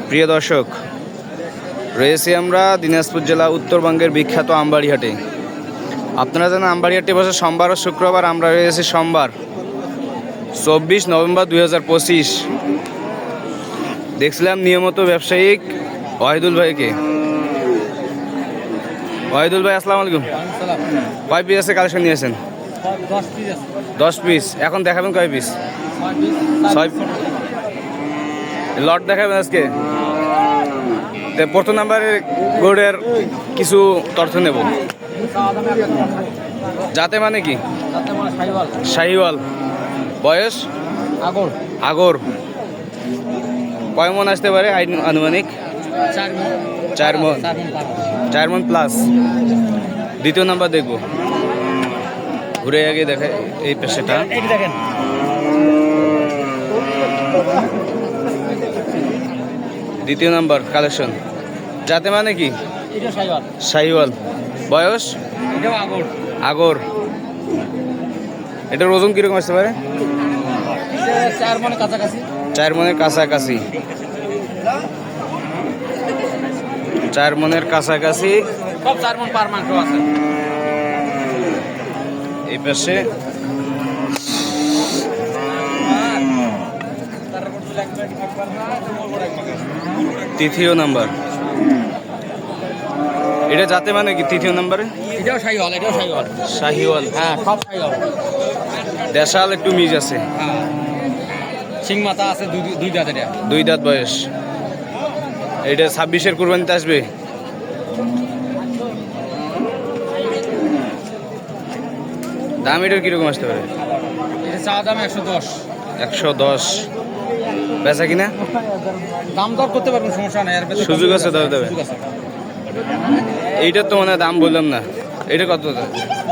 প্রিয় দর্শক, রয়েছি আমরা দিনাজপুর জেলা উত্তরবঙ্গের বিখ্যাত আমবাড়িহাটে। আপনারা জানেন আমবাড়িহাটে বসে সোমবার ও শুক্রবার। আমরা রয়েছি সোমবার 24 নভেম্বর 2025। দেখছিলাম নিয়মিত ব্যবসায়িক ওয়াহিদুল ভাইকে। ওয়াহিদুল ভাই, আসসালামু আলাইকুম। কয় পিস আছে কালেকশন নিয়েছেন? 10 পিস। এখন দেখাবেন কয় পিস? 6 লট দেখাবেন আজকে। প্রথম নাম্বারের গোড়ের কিছু তথ্য নেব। যাতে মানে কি? শাহিওয়াল। বয়স? আগর। কয় মন আসতে পারে আনুমানিক? 4 মন প্লাস। দ্বিতীয় নাম্বার দেখব, ঘুরে আগে দেখে এই পেশাটা। দ্বিতীয় নাম্বার কালেকশন। যাতে মানে কি? শাহিওয়াল। বয়স? আগর। এটার ওজন কিরকম আসতে পারে? 4 মনের কাছাকাছি। 4 মনের কাছাকাছি। 4 মনের কাছাকাছি। সব 4 মন পার মাংস আছে। এই পাশে তৃতীয় নাম্বার। এটা যাতে মানে কি? তৃতীয় নাম্বারে এটাও শাহিওয়াল। শাহিওয়াল। হ্যাঁ, সব শাহিওয়াল। দেশাল একটু মিজ আছে। হ্যাঁ, সিং মাথা আছে, দুই দাঁত। এটা 2 দাঁত বয়স। এটা 26-এর কুরবানিতে আসবে। দাম এটার কিরকম আসতে পারে? এটা চা দাম 110। 110। বেচা কিনা? দাম দর করতে পারবেন, সমস্যা নেই। সুযোগ আছে, দাও দেবে। এইটার তো মানে দাম বললাম না। এটা কত?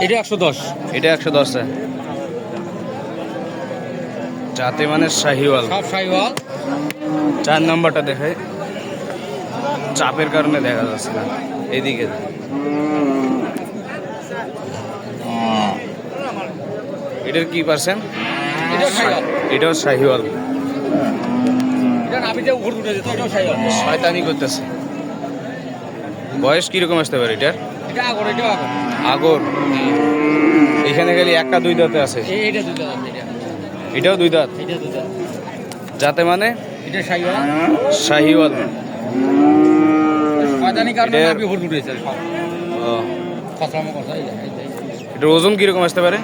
এটা 110। এটা 110। যাতে মানে শাহিওয়াল। সব শাহিওয়াল। 4 নাম্বারটা দেখায়, চাপের কারণে দেখা যাচ্ছে না। এদিকে এটার কি পার্সেন্ট? এটাও শাহিওয়াল। এটা নাভিতে উপর উঠে যেত। এটাও শাহিওয়াল। শয়তানি করতেছে। বয়স কিরকম আসতে পারে এটার? এটা আগর। এটাও আগর। আগর। এখানে খালি একটা 2 দাঁতে আছে। এটা 2 দাঁত। এটাও 2 দাঁত। এটা 2 দাঁত। যাতে মানে? এটা শাহিওয়াল। শাহিওয়াল। শয়তানি কারণে নাভি উপর উঠেছে সব। ও, খসলামো কথা। এটার ওজন কিরকম আসতে পারে?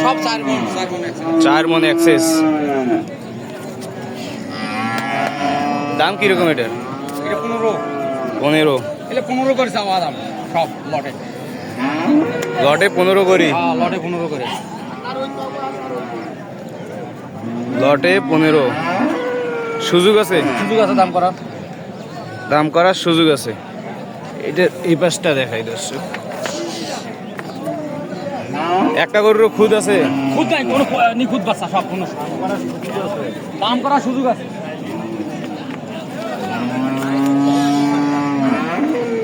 সব 4 মন। 4 মন এক্সেস। দাম কিরকম এটার? এটা 15। 15। এটা 15 করে চাওয়া দাম সব লটে। লটে 15 করি। হ্যাঁ, লটে 15 করে। লটে 15। সুযোগ আছে? সুযোগ আছে দাম করার সুযোগ আছে। এটা এই পাশটা দেখাই দর্শক। একটা গরুর খুদ আছে? খুদ নাই, কোনো নিখুঁত বাচ্চা সব। কোনো দাম করার সুযোগ আছে।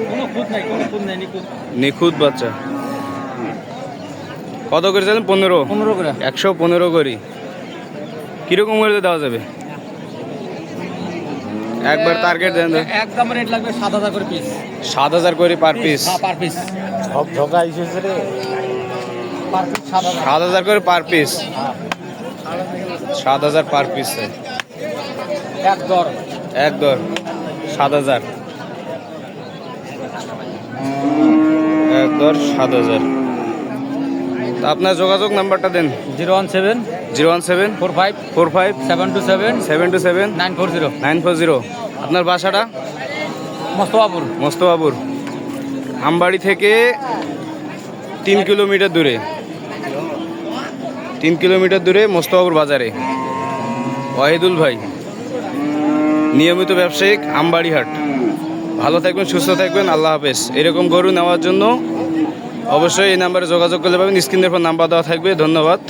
কোনো খুদ নাই, নিখুঁত বাচ্চা। কত করে চাইলেন? 15 করে। 115 করি। কিরকম করে দেওয়া যাবে? একবার টার্গেট দেন। একদম রেট লাগবে 7,000 করে পিস। 7,000 করে পার পিস। হ্যাঁ, পার পিস। সব ঢোকা এসেছে রে। Per piece 7,000। 7,000 করে পার পিস। 7,000 per piece. এক দর 7,000। এক দর 7,000। তা আপনার যোগাযোগ নাম্বারটা দেন। 017 45 727 727 940। 940। আপনার বাসাটা? মোস্তফাপুর। আমবাড়ি থেকে 3 কিলোমিটার দূরে। 3 কিলোমিটার দূরে মোস্তফাপুর বাজারে ওয়াহিদুল ভাই, নিয়মিত ব্যবসায়িক, আমবাড়িহাট। ভালো থাকবেন, সুস্থ থাকবেন। আল্লাহ হাফেজ। এরকম গরু নেওয়ার জন্য অবশ্যই এই নাম্বারে যোগাযোগ করলে পাবেন। স্ক্রিনের পর নাম্বার দেওয়া থাকবে। ধন্যবাদ।